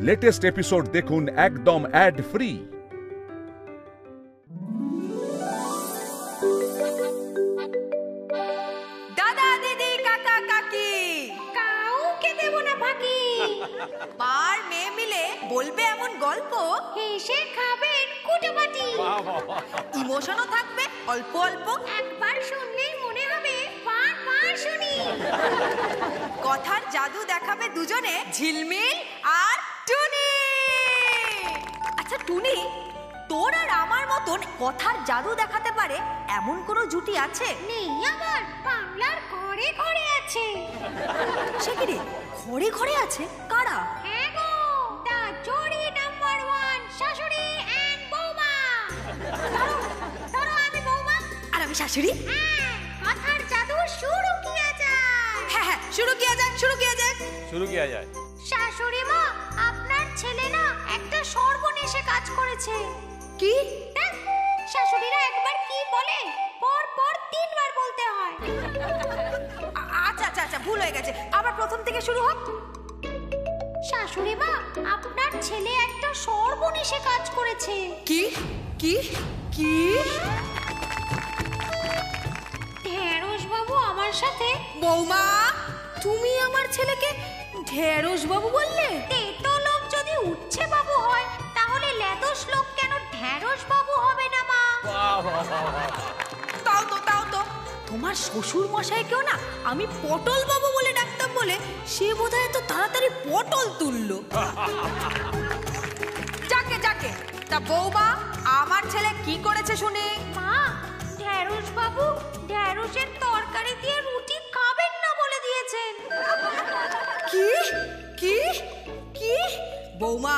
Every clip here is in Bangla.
লেটেস্ট এপিসোড দেখুন একদম অ্যাড ফ্রি। দাদা দিদি কাকা কাকি কাউকে দেব না ফাঁকি। বার মেয়ে মিলে বলবে এমন গল্প, হেসে খাবেন কুটাবাটি। ইমোশনও থাকবে অল্প অল্প, একবার শুনলেই মনে হবে বারবার শুনি। কথার জাদু দেখাবে দুজনে, ঝিলমিল আর টুনি। আচ্ছা টুনি, তোর আর আমার মতন কথার জাদু দেখাতে পারে এমন কোনো জুটি আছে? নেই আমার, বাংলার ঘরে ঘরে আছে। সে কি রে, ঘরে ঘরে আছে? কারা? হ্যাঁ গো, দা জোড়ি নাম্বার 1, শাশুড়ি এন্ড বৌমা। ধরো আমি বৌমা আর আমি শাশুড়ি। হ্যাঁ, কথার জাদু শুরু কিয়া যায়। হ্যাঁ হ্যাঁ, শুরু কিয়া যায়, শুরু কিয়া যায়। শুরু কিয়া যায়। শাশুড়ি মা, আপনার ছেলে না একটা সর্বনেশে কাজ করেছে। কি? দেখ, শাশুড়িরা একবার কি বলে পর পর 3 বার বলতে হয়। আচ্ছা আচ্ছা আচ্ছা, ভুল হয়ে গেছে, আবার প্রথম থেকে শুরু হোক। শাশুড়ি মা, আপনার ছেলে একটা সর্বনেশে কাজ করেছে। কি কি কি? ঢেঁড়স বাবু আমার সাথে। বৌমা, তুমি আমার ছেলেকে ঢেঁড়স বাবু বললে? তেতো লোক যদি উচ্ছে বাবু হয়, তাহলে লেদোস লোক কেন ঢেঁড়স বাবু হবে না মা? তাও তো তাও তো, তোমার শ্বশুর মশাইকেও না আমি পটল বাবু বলে ডাকতাম বলে সে বোধহয় এত তাড়াতাড়ি পটল তুললো। যাকে যাকে, তা বৌমা আমার ছেলে কি করেছে শুনি? মা, ঢেঁড়স বাবু ঢেঁড়সের তরকারি দিয়ে রুটি খাবেন না বলে দিয়েছেন। কি কি কি? বৌমা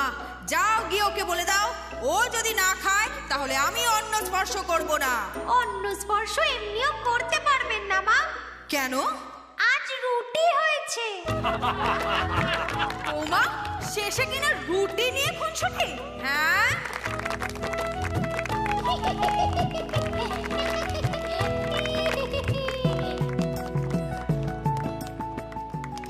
যাও গিয়ে ওকে বলে দাও, ও যদি না খায় তাহলে আমি অন্ন স্পর্শ করব না। অন্ন স্পর্শ এমনিও করতে পারবেন না মা। কেন? আজ রুটি হয়েছে। বৌমা, শেষে কিনা রুটি নিয়ে খুনসুটি? হ্যাঁ,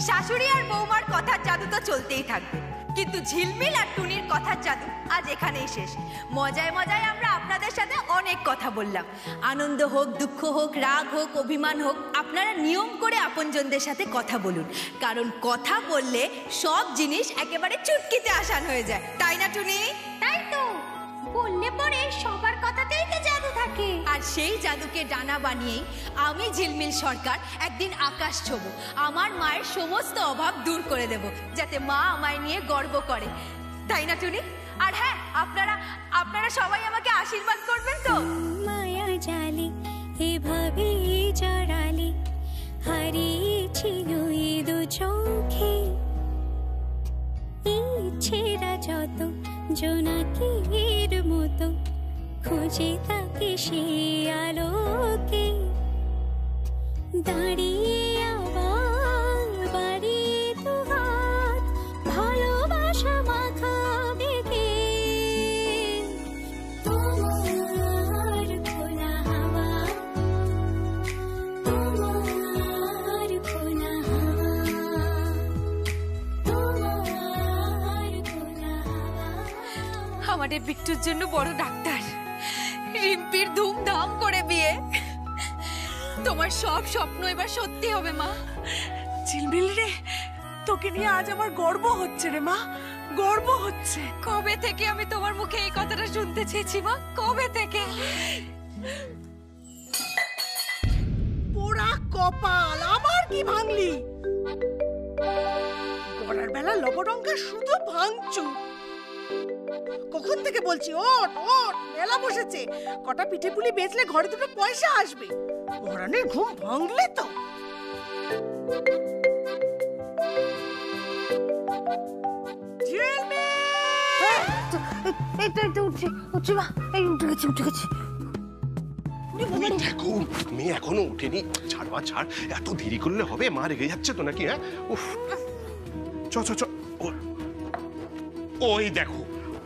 শাশুড়ি আর বৌমার কথার জাদু তো চলতেই থাকবে, কিন্তু ঝিলমিল আর টুনির কথার জাদু আজ এখানেই শেষ। মজায় মজায় আমরা আপনাদের সাথে অনেক কথা বললাম। আনন্দ হোক, দুঃখ হোক, রাগ হোক, অভিমান হোক, আপনারা নিয়ম করে আপনজনদের সাথে কথা বলুন, কারণ কথা বললে সব জিনিস একেবারে চুটকিতে আসান হয়ে যায়, তাই না টুনি? তাই তো, বললে পরে সবার কথাতেই তো জাদু থাকে। আর সেই জাদুকে ডানা বানিয়েই আমি ঝিলমিল সরকার একদিন আকাশ ছোবো, আমার মায়ের সমস্ত অভাব দূর করে দেব, যাতে মা আমায় নিয়ে গর্ব করে, তাই না টুনি? আর হ্যাঁ, আপনারা সবাই আমাকে আশীর্বাদ করবেন তো? মায়া জালে এভাবে জড়ালে হারিয়েছিল এই দু চোখে, ইচ্ছেরা যত জোনাকির মতো খুঁজে তাকে সে আলোকে, দাঁড়িয়ে আবার বাড়িয়ে দু হাত ভালোবাসা মাখাবে কে, তোমার খোলা হাওয়া, তোমার খোলা হাওয়া, তোমার খোলা হাওয়া। আমাদের বিট্টুর জন্য বড় ডাক্তার, রিম্পির ধুমধাম করে বিয়ে, তোমার সব স্বপ্ন এবার সত্যি হবে মা। ঝিলমিল রে, তোকে নিয়ে আজ আমার গর্ব হচ্ছে রে মা, গর্ব হচ্ছে। কবে থেকে আমি তোমার মুখে এই কথাটা শুনতে চেয়েছি মা, কবে থেকে? পোড়া কপাল, আমার কি ভাঙলি? গড়ার বেলা লবডঙ্কা শুধু ভাঙচু। কখন থেকে বলছি ওঠ ওঠ, মেলা বসেছে, কটা পিঠে পুলি বেচলে ঘরে দুটো পয়সা আসবে। ঘোরানের ঘুম ভাঙলে তো। দেখো মেয়ে এখনো উঠেনি, ছাড় ছাড়, এত দেরি করলে হবে? মা রেগে যাচ্ছে তো নাকি? হ্যাঁ, উফ, চ চ চ। ওই দেখো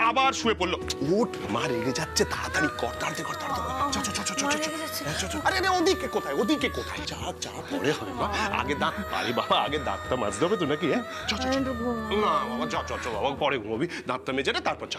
আবার শুয়ে পড়লো। উঠ, মা রেগে যাচ্ছে, তাড়াতাড়ি কর, তাড়াতাড়ি কর, তাড়াতাড়ি কর। চ চ চ। আরে ওদিকে কোথায় চা পরে হবে মা, আগে দাঁত, আরে বাবা আগে দাঁতটা মাজতে হবে তো নাকি? হ্যাঁ না বাবা চ বাবা, পরে ঘুমাবি, দাঁতটা মেজে না তারপর চ।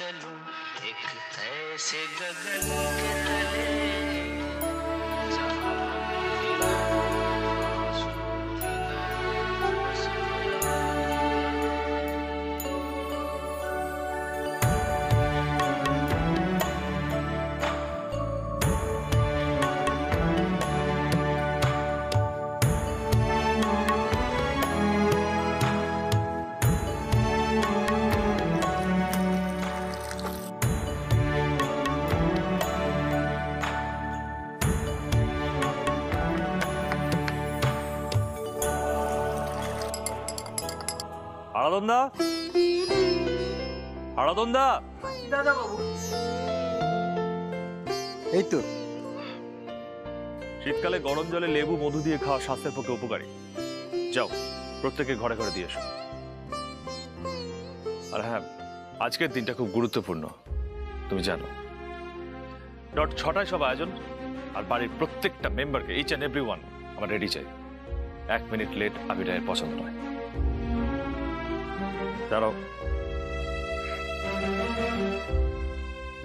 चलूं एक ऐसे गगन के तले হারাদন্দা দাদা বাবু, এই তো শীতকালে গরম জলে লেবু মধু দিয়ে খাওয়া স্বাস্থ্যের পক্ষে উপকারী। যাও প্রত্যেকে ঘরে ঘরে দিয়ে এসো। আর হ্যাঁ, আজকের দিনটা খুব গুরুত্বপূর্ণ, তুমি জানো। 6টায় সব আয়োজন, আর বাড়ির প্রত্যেকটা মেম্বারকে, ইচ অ্যান্ড এভরিওয়ান আমার রেডি চাই। 1 মিনিট লেট আবিরের পছন্দ নয়। দাঁড়াও,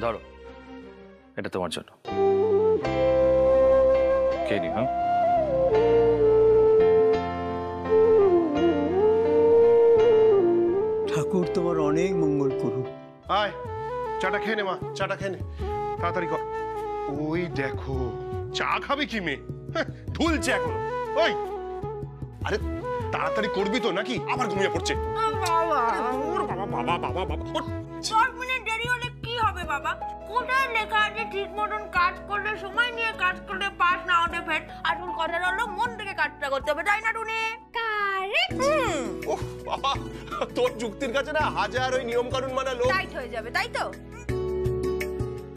ধরো, এটা তোমার জন্য। কে নি? হ্যাঁ, ঠাকুর তোমার অনেক মঙ্গল করুক। আয় চাটা খেয়ে নে মা, চাটা খেয়ে নে, তাড়াতাড়ি কর। ওই দেখো, চা খাবে কি মেয়ে? ঢুলছে এখনো। ওই আরে তাড়াতাড়ি করবি তো নাকি আবার ঘুমিয়ে পড়ছে? বাবা 10 মিনিট দেরি হলে কি হবে বাবা? কোথায় লেখা আছে ঠিক মতন কাজ করলে, সময় নিয়ে কাজ করলে পাস না হতে ফের? আসল কথা হলো মন থেকে কাজটা করতে হবে, তাই না টুনি? কারেক্ট। ওহ বাবা, তোর যুক্তির কাছে না হাজার ওই নিয়ম কানুন মানা লোক টাইট হয়ে যাবে, তাই তো?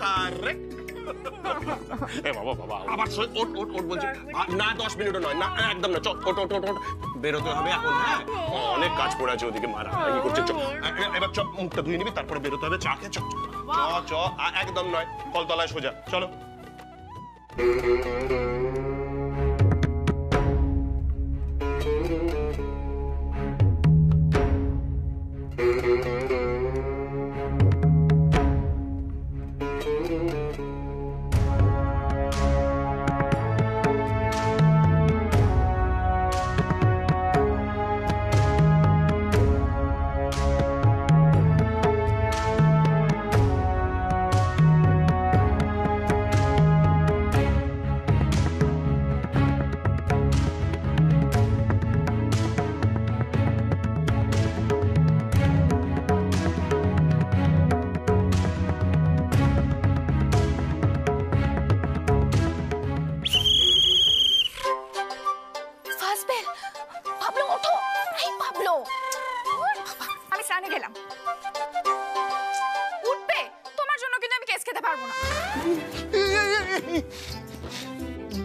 কারেক্ট। এ বাবা আবার ওট বলছি না, 10 মিনিটও নয় না, একদম না। ওট বেরোতে হবে এখন। হ্যাঁ, অনেক কাজ পড়ে আছে ওদিকে, মারা কি করছে? এবার মুখটা ধুয়ে নিবি, তারপরে বেরোতে হবে। চা খেয়ে চ, একদম নয়, কলতলায় সোজা চলো।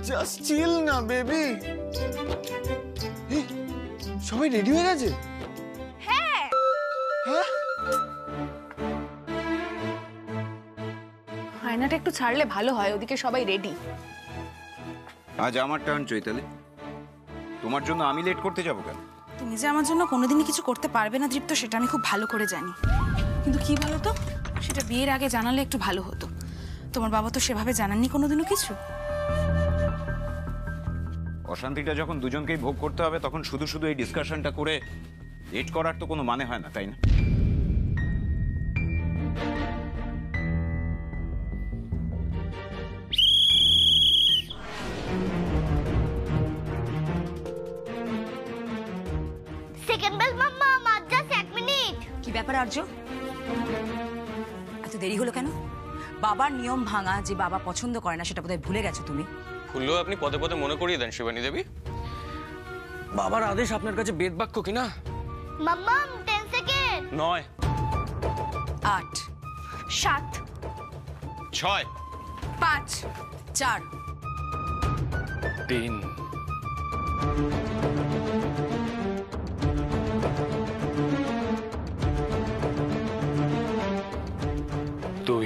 জাস্ট চিল না বেবি। সবাই রেডি হয়ে গেছে? হ্যাঁ। আয়নাটা একটু ছাড়লে ভালো হয়, ওদিকে সবাই রেডি। আজ আমার টার্ন চৈতালি, তোমার জন্য আমি লেট করতে যাবো কেন? তুমি যে আমার জন্য কোনোদিনই কিছু করতে পারবে না দীপ্ত, সেটা আমি খুব ভালো করে জানি। কিন্তু কি বলো তো, সেটা বিয়ের আগে জানালে একটু ভালো হতো। তোমার বাবা তো সেভাবে জানাননি কোনোদিনও কিছু। অশান্তিটা যখন দুজনকেই ভোগ করতে হবে, তখন শুধু শুধু এই ডিসকাশনটা করে লেট করার তো কোনো মানে হয় না, তাই না? সেকেন্ড বেল মাম্মা, মাত্র জাস্ট 1 মিনিট। কি ব্যাপার আর্য, এত দেরি হলো কেন? বাবার নিয়ম ভাঙা যে বাবা পছন্দ করে না সেটা বোধহয় ভুলে গেছো তুমি। ভুললেও আপনি পদে পদে মনে করিয়ে দেন শিবানী দেবী। বাবার আদেশ আপনার কাছে বেদ বাক্য কিনা? মাম্মা 10 সেকেন্ড। 9 8 7 6 5 4 3 2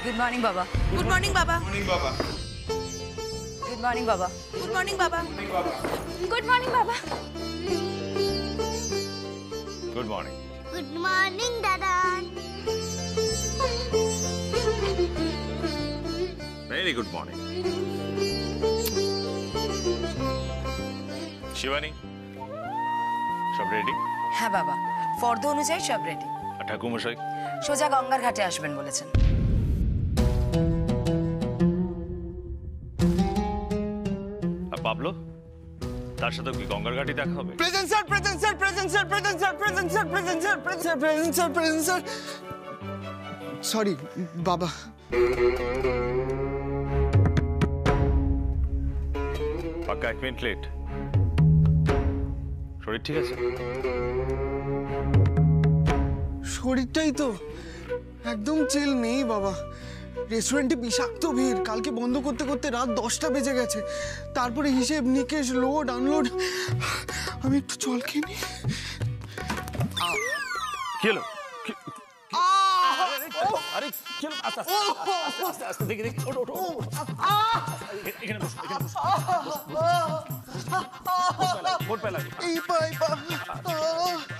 গুড মর্নিং বাবা। গুড মর্নিং বাবা। গুড মর্নিং বাবা। গুড মর্নিং বাবা। গুড মর্নিং বাবা। Good morning. গুড মর্নিং দাদা। Very good morning. শিবানী, সব রেডি? হ্যাঁ বাবা, ফর্দ অনুযায়ী সব রেডি। আর ঠাকুরমশাই? সোজা গঙ্গার ঘাটে আসবেন বলেছেন। আর পাবলো, তার সাথে কি গঙ্গার ঘাটে দেখা হবে? Present sir, present sir, present sir, present sir, present sir, present sir, present sir, present sir. Sorry বাবা। পাক্কা 1 মিনিট লেট। শরীর ঠিক আছে? শরীরটাই তো একদম চিল নেই বাবা। রেস্টুরেন্টে বিষাক্ত ভিড়, কালকে বন্ধ করতে করতে রাত 10টা বেজে গেছে। তারপরে হিসেব নিকেশ, লোড আনলোড। আমি একটু জল খেয়ে নিই। কি হলো? আরে কি হলো? আস্তে আস্তে দেখি দেখি। ওঠ ওঠ ওঠ। এখানে বস, এখানে বস। এই পা এই পা।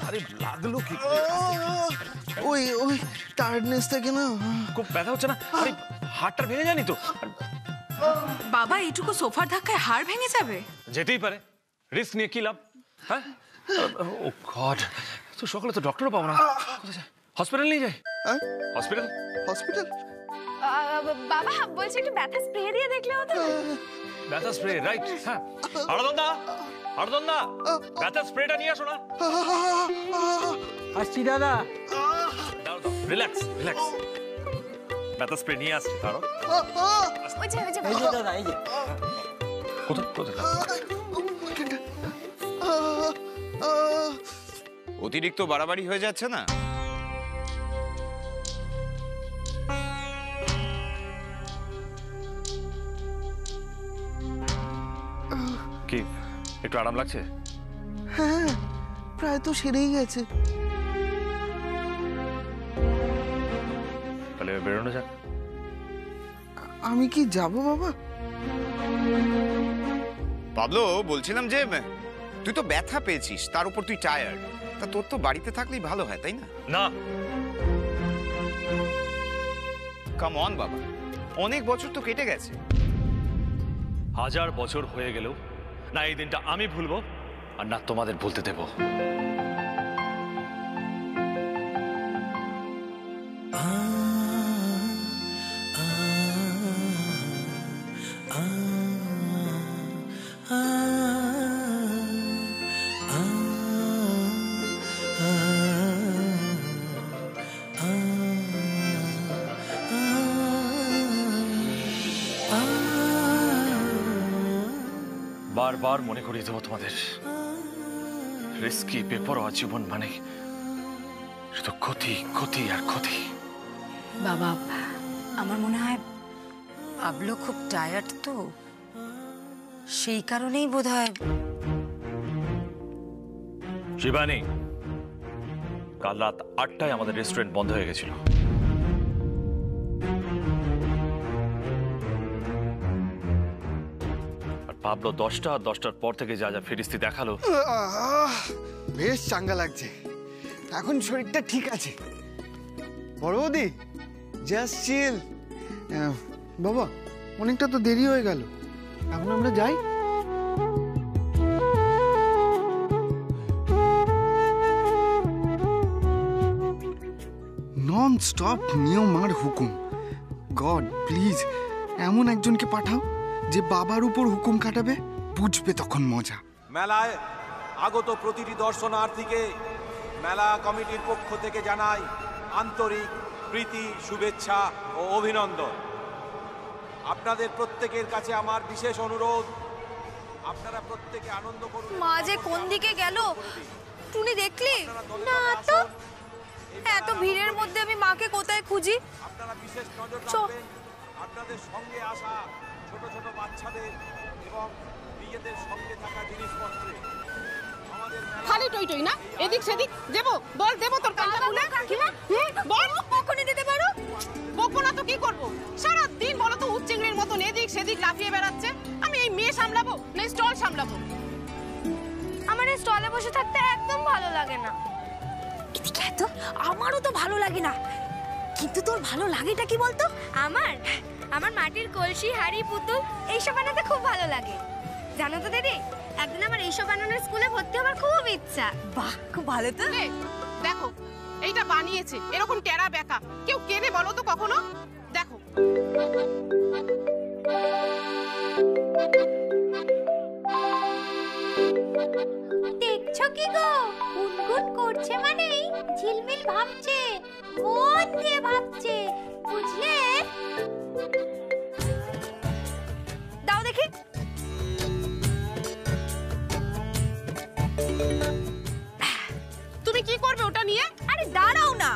আরে লাগলো কি? ওই ওই টায়ার্ডনেস থেকে না খুব ব্যথা হচ্ছে না? আরে হাড়টা ভেঙে যায়নি তো? বাবা এইটুকু সোফার ধাক্কায় হাড় ভেঙে যাবে? যেতেই পারে, রিস্ক নিয়ে কি লাভ? হ্যাঁ, ও গড, তো সকালে তো ডক্টরও পাবো না। হসপিটাল নিয়ে যাই। হসপিটাল? হসপিটাল? বাবা বলছি একটু ব্যথা স্প্রে দিয়ে দেখলে হতো। ব্যথা স্প্রে, রাইট। হ্যাঁ, আরদন্দা, আরদন্দা, ব্যথা স্প্রেটা নিয়ে আসো না। আসছি দাদা। Relax, relax. ব্যথা স্প্রে নিয়ে আসছি। দাঁড়াও। ওই যে এই যে দাদা, এই যে। কোথায় কোথায়? অতিরিক্ত বাড়াবাড়ি হয়ে যাচ্ছে না? কি একটু আরাম লাগছে? হ্যাঁ, প্রায় তো সেরেই গেছে। তাহলে বেরোনো যাক। আমি কি যাব বাবা? পাবলো, বলছিলাম যে তুই তো ব্যথা পেয়েছিস, তার উপর তুই টায়ার্ড। তা তোর তো বাড়িতে থাকলেই ভালো হয়, তাই না? না। কাম অন বাবা, অনেক বছর তো কেটে গেছে। 1000 বছর হয়ে গেলেও না এই দিনটা আমি ভুলবো আর না তোমাদের ভুলতে দেব। বারবার মনে করিয়ে দেবো তোমাদের, রিস্কি বেপরোয়া জীবন মানে শুধু ক্ষতি, ক্ষতি আর ক্ষতি। বাবা, আমার মনে হয় পাবলো খুব টায়ার্ড, তো সেই কারণেই বোধহয়। শিবানী, কাল রাত 8টায় আমাদের রেস্টুরেন্ট বন্ধ হয়ে গেছিল। আর পাবলো 10টা আর 10টার পর থেকে যা যা ফেরিস্তি দেখালো, বেশ চাঙ্গা লাগছে। এখন শরীরটা ঠিক আছে। বড় বৌদি, জাস্ট চিল। বাবা, অনেকটা তো দেরি হয়ে গেল, এখন আমরা যাই। স্টপ নিয়ম আর হুকুম। গড প্লিজ এমন একজনকে পাঠাও যে বাবার উপর হুকুম খাটাবে, বুঝবে তখন মজা। মেলায় আগত প্রতিটি দর্শনার্থীকে মেলা কমিটির পক্ষ থেকে জানাই আন্তরিক প্রীতি, শুভেচ্ছা ও অভিনন্দন। আপনাদের প্রত্যেকের কাছে আমার বিশেষ অনুরোধ, আপনারা প্রত্যেকে আনন্দ করুন। মা যে কোন দিকে গেল টুনি দেখলি না? তো এত ভিড়ের মধ্যে আমি মাকে কোথায় খুঁজি? আপনারা বিশেষ নজর রাখবেন আপনাদের সঙ্গে আসা ছোট ছোট বাচ্চাদের এবং নিজেদের সঙ্গে থাকা জিনিসপত্রে। খালি টই টই না, এদিক সেদিক দেবো, বল দেবো তোর কানটা খুলে। বল কখনই দিতে পারো? বকবো না তো কি করবো? সারা দিন বলো তো উচ্চিংড়ির মতন এদিক সেদিক লাফিয়ে বেড়াচ্ছে। আমি এই মেয়ে সামলাবো না স্টল সামলাবো? আমার এই স্টলে বসে থাকতে একদম ভালো লাগে না। এদিকে তো আমারও তো ভালো লাগে না, কিন্তু তোর ভালো লাগেটা কি বলতো? আমার মাটির কলসি, হাড়ি, পুতুল এইসব বানাতে খুব ভালো লাগে। জানো তো দিদি, একদিন আমার এইসব বানানোর স্কুলে ভর্তি হওয়ার খুব ইচ্ছা। বাহ, খুব ভালো তো। দেখো এইটা বানিয়েছে এরকম টেরা বেকা, কেউ কেনে বলো তো কখনো? দেখো দেখছো কি গো, গুনগুন করছে মানেই ঝিলমিল ভাবছে, মন দিয়ে ভাবছে, বুঝলে? দাও দেখি। তুমি কি করবে ওটা নিয়ে? আরে দাঁড়াও না।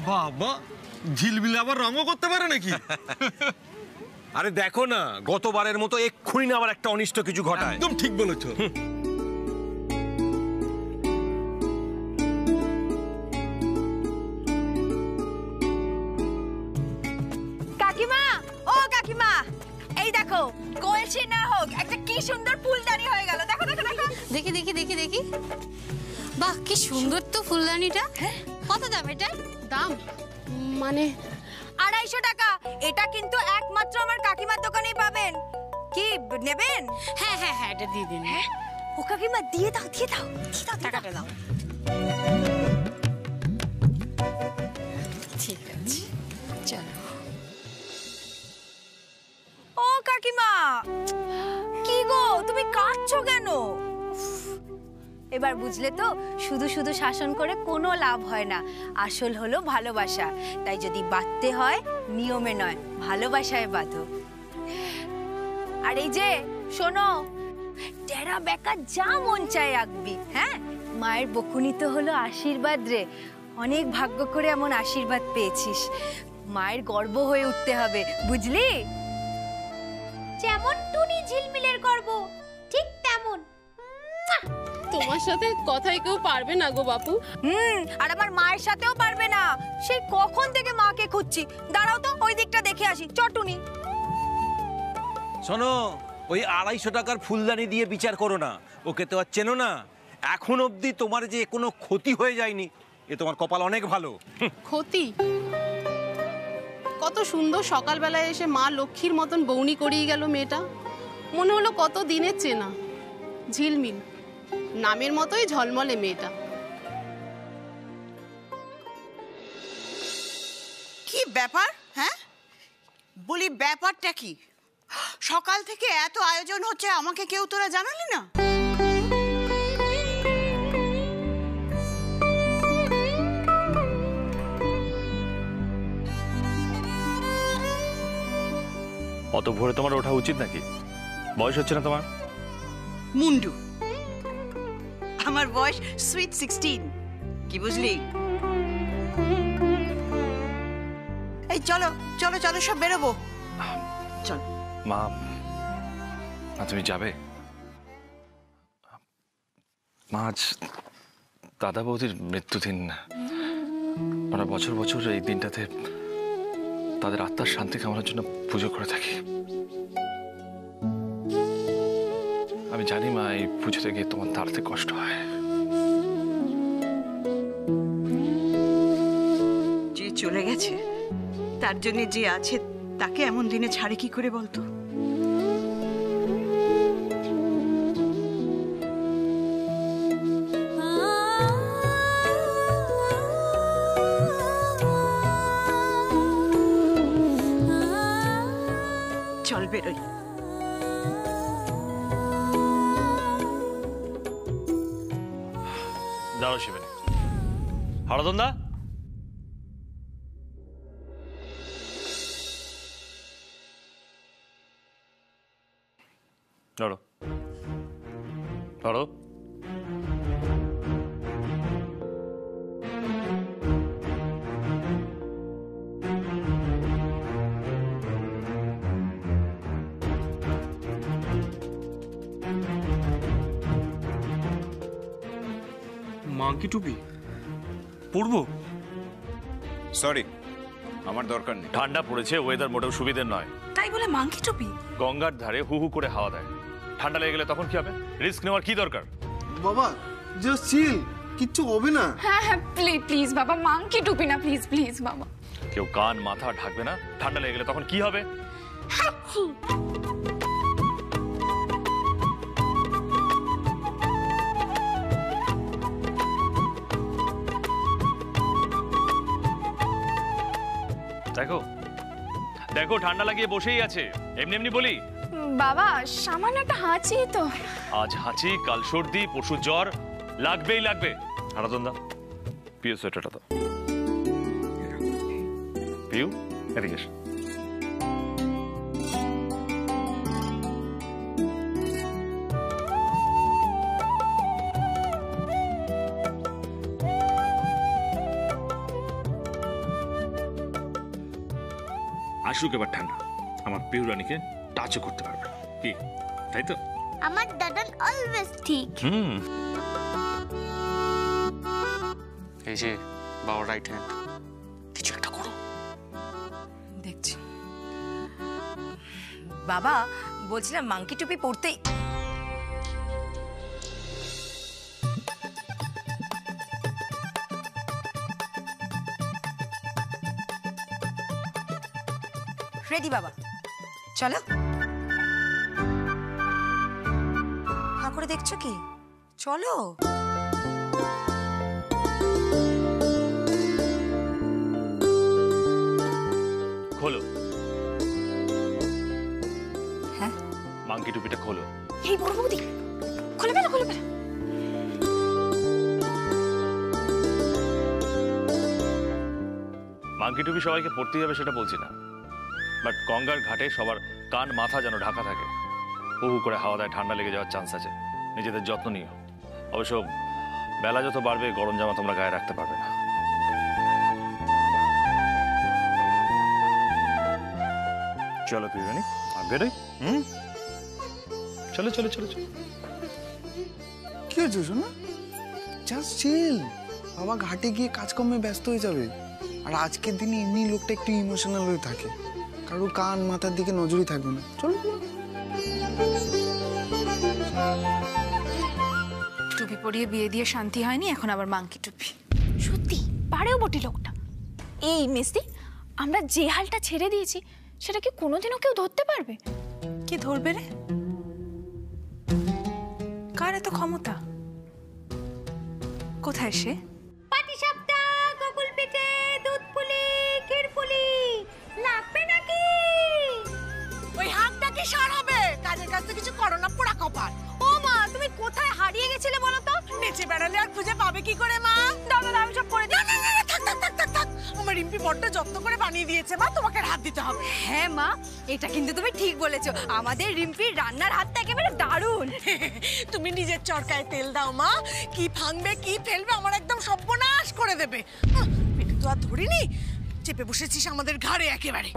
বাবা, ঝিলমিল আবার রঙও করতে পারে নাকি? আরে দেখো না, গতবারের মতো এক্ষুনি না আবার একটা অনিষ্ট কিছু ঘটায়। একদম ঠিক বলেছো। কাকিমা, ও কাকিমা, এই দেখো কলসি না হোক একটা কি সুন্দর ফুলদানি হয়ে গেল। দেখো দেখো দেখো। দেখি দেখি দেখি দেখি, বাহ কি সুন্দর তো ফুলদানিটা। কত দাম এটা? দাম মানে 250 টাকা। এটা কিন্তু একমাত্র আমার কাকিমার দোকানেই পাবেন। কি নেবেন? হ্যাঁ হ্যাঁ হ্যাঁ, এটা দিয়ে দিন। ও কাকিমা দিয়ে দাও দিয়ে দাও দিয়ে দাও, টাকাটা দাও। ঠিক আছে চলো। ও কাকিমা, কি গো তুমি কাঁদছো কেন? এবার বুঝলে তো, শুধু শুধু শাসন করে কোনো লাভ হয় না। আসল হলো ভালোবাসা। তাই যদি বাঁধতে হয় নিয়মে নয়, ভালোবাসায় বাঁধো। আর এই যে শোনো, টেরা বেকা যা মন চায় আঁকবি। হ্যাঁ, মায়ের বকুনি তো হলো আশীর্বাদ রে। অনেক ভাগ্য করে এমন আশীর্বাদ পেয়েছিস। মায়ের গর্ব হয়ে উঠতে হবে, বুঝলি? যেমন টুনি ঝিলমিলের গর্ব, ঠিক তেমন। তোমার সাথে কথাই কেউ পারবে না গো বাপু। আর আমার মায়ের সাথেও পারবে না। সেই কখন থেকে মাকে খুঁজছি। দাঁড়াও তো, ওই দিকটা দেখে আসি। চটুনি শোনো, ওই 250 টাকার ফুলদানি দিয়ে বিচার করো না। ওকে তো আর চেনো না। এখন অবধি তোমার যে কোনো ক্ষতি হয়ে যায়নি, এ তোমার কপাল অনেক ভালো। ক্ষতি? কত সুন্দর সকালবেলায় এসে মা লক্ষ্মীর মতন বউনি করিয়ে গেল মেয়েটা। মনে হলো কত দিনের চেনা। ঝিলমিল নামের মতোই ঝলমলে মেয়েটা। কি ব্যাপার? হ্যাঁ বলি, ব্যাপারটা কি? সকাল থেকে এত আয়োজন হচ্ছে, আমাকে কেউ তোরা জানালি না? অত ভোরে তোমার ওঠা উচিত নাকি? বয়স হচ্ছে না তোমার? মুন্ডু, আমার বয়স সুইট 16। কি বুঝলি? এই চলো চলো চলো, সব বেরোবো। চল। মা, তুমি যাবে? মা, আজ দাদা বৌদির মৃত্যুদিন। আমরা বছর বছর এই দিনটাতে তাদের আত্মার শান্তি কামনার জন্য পুজো করে থাকি। আমি জানি মা, এই পুজোতে গিয়ে তোমার তাড়াতে কষ্ট হয়, চলে গেছে, তার জন্য যে আছে তাকে এমন দিনে ছাড়ে কি করে বলতো? চল বেরোই। দাঁড়াও শিবানী। হারাধন দা, ধরো ধরো। মাংকি টুপি পরবো? সরি, আমার দরকার নেই। ঠান্ডা পড়েছে, ওয়েদার মোটেও সুবিধের নয়। তাই বলে মাংকি টুপি? গঙ্গার ধারে হু হু করে হাওয়া দেয়, ঠান্ডা লেগে গেলে তখন কি হবে? রিস্ক নেওয়ার কি দরকার? বাবা জাস্ট চিল, কিচ্ছু হবে না। হ্যাঁ হ্যাঁ প্লিজ বাবা, মাংকি টুপি না, প্লিজ প্লিজ বাবা। কেউ কান মাথা ঢাকবে না, ঠান্ডা লেগে গেলে তখন কি হবে? দেখো দেখো, ঠান্ডা লাগিয়ে বসেই আছে, এমনি এমনি বলি। বাবা সামান্য একটা হাঁচি তো। আজ হাঁচি, কাল সর্দি, পরশু জ্বর, লাগবেই লাগবে। হারাধন দা, পিউ সোয়েটারটা দাও। পিউ, এদিকে এসো। আসুক এবার ঠান্ডা, আমার পিউ রানীকে টাচও করতে পারবে কি, তাই তো? আমার দাদা অলওয়েজ ঠিক। এই যে বাবার রাইট হ্যান্ড, কিছু একটা করো। দেখছি। বাবা বলছিলাম মাংকি টুপি পরতেই রেডি। বাবা চলো। হা করে দেখছো কি? চলো। খোলো। হ্যাঁ মাংকি টুপিটা খোলো। এই বড় বৌদি, খুলে ফেলো খুলে ফেলো। মাংকি টুপি সবাইকে পড়তেই হবে সেটা বলছি না, বাট গঙ্গার ঘাটে সবার কান মাথা যেন ঢাকা থাকে। হু হু করে হাওয়া দেয়, ঠান্ডা লেগে যাওয়ার চান্স আছে, নিজেদের যত্ন নিও। অবশ্য বেলা যত বাড়বে গরম জামা তোমরা গায়ে রাখতে পারবে না। চলো পিউরানি, বেরোই। চলো চলো চলো চলো। কি হয়েছে শোনা? Just chill. বাবা ঘাটে গিয়ে কাজকর্মে ব্যস্ত হয়ে যাবে, আর আজকের দিনে এমনি লোকটা একটু ইমোশনাল হয়ে থাকে, কারো কান মাথার দিকে নজরই থাকবে না। চলো। টুপি পরিয়ে বিয়ে দিয়ে শান্তি হয়নি, এখন আবার মাংকি টুপি। সত্যি পারেও বটে লোকটা। এই মিস্তি, আমরা যে হালটা ছেড়ে দিয়েছি সেটা কি কোনোদিনও কেউ ধরতে পারবে? কি ধরবে রে? কার এত ক্ষমতা? কোথায় সে? পাটিসাপটা, গোকুল পিঠে, দুধ পুলি, ক্ষীর পুলি লাগবে নাকি? ওই হাতটা কি সার হবে? কাজের কাজ তো কিছু করো না, পোড়া কপাল। ও মা, তুমি কোথায় হারিয়ে গেছিলে বলো তো? নেচে বেড়ালে আর খুঁজে পাবে কি করে মা? দাদা আমি সব করে দিই। না থাক থাক থাক থাক থাক, আমার রিম্পি বড্ড যত্ন করে বানিয়ে দিয়েছে মা, তোমাকে হাত দিতে হবে। হ্যাঁ মা, এটা কিন্তু তুমি ঠিক বলেছো, আমাদের রিম্পির রান্নার হাতটা একেবারে দারুণ। তুমি নিজের চরকায় তেল দাও মা, কি ভাঙবে কি ফেলবে আমার একদম সর্বনাশ করে দেবে। পেটে তো আর ধরিনি, চেপে বসেছিস আমাদের ঘাড়ে একেবারে।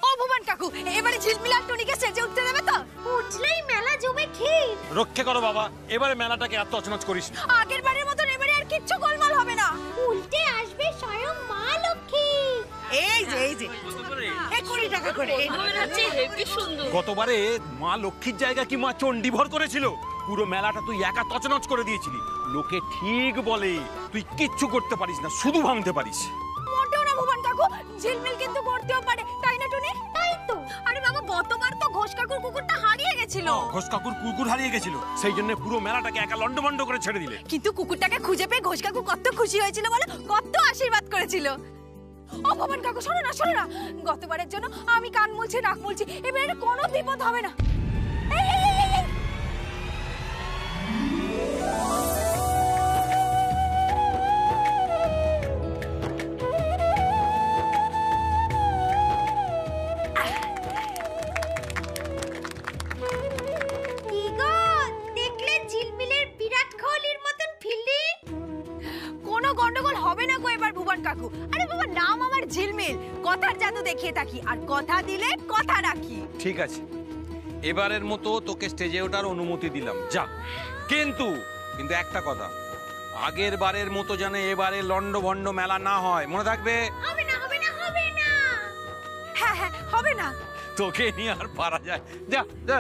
ও ভুবন কাকু, এবারে ঝিলমিল আর টনিকে সেজে উঠতে দেবে তো? উঠলেই মেলা জমে ক্ষীর। রক্ষে করো বাবা, এবারে মেলাটাকে এত অচনচ করিস না। আগের বারের মতন এবারে আর কিচ্ছু গোলমাল হবে না। উল্টে আসবে স্বয়ং মা লক্ষ্মী। এই যে 20 টাকা করে। গতবারে মা লক্ষ্মীর জায়গা কি মা চণ্ডী ভর করেছিল? পুরো মেলাটা তুই একা তছনছ করে দিয়েছিলি। লোকে ঠিক বলে তুই কিচ্ছু করতে পারিস না, শুধু ভাঙতে পারিস। মোটেও না ভুবন কাকু, ঝিলমিল কিন্তু করতেও পারে, তাই না টুনি? তাই তো। আরে বাবা, গতবার তো ঘোষ কাকুর কুকুরটা হারিয়ে গেছিল। ঘোষ কাকুর কুকুর হারিয়ে গেছিল, সেই জন্য পুরো মেলাটাকে একা লন্ডভন্ড করে ছেড়ে দিলে। কিন্তু কুকুরটাকে খুঁজে পেয়ে ঘোষ কাকু কত খুশি হয়েছিল বলো, কত আশীর্বাদ করেছিল। ও ভুবন কাকু, শোনো না শোনো না, গতবারের জন্য আমি কান মুলছি নাক মুলছি, এবারে কোনো বিপদ হবে না। এই, এই, এই, এই। গন্ডগোল হবে না গো এবার ভুবন কাকু। আরে বাবা, নাম আমার ঝিলমিল, কথার জাদু দেখিয়ে থাকি, আর কথা দিলে কথা রাখি। ঠিক আছে, এবারের মতো তোকে স্টেজে ওঠার অনুমতি দিলাম, যা। কিন্তু কিন্তু একটা কথা, আগের বারের মতো যেন এবারে লন্ডভন্ড মেলা না হয়, মনে থাকবে? হবে না হবে না হবে না। হ্যাঁ হ্যাঁ, হবে না। তোকে নিয়ে আর পারা যায়? যা যা।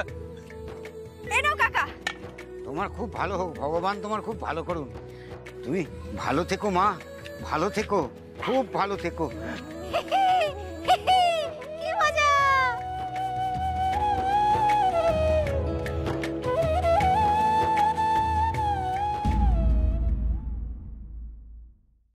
এই নাও কাকা। তোমার খুব ভালো হোক, ভগবান তোমার খুব ভালো করুন। তুমি ভালো থেকো মা, ভালো থেকো, খুব ভালো থেকো।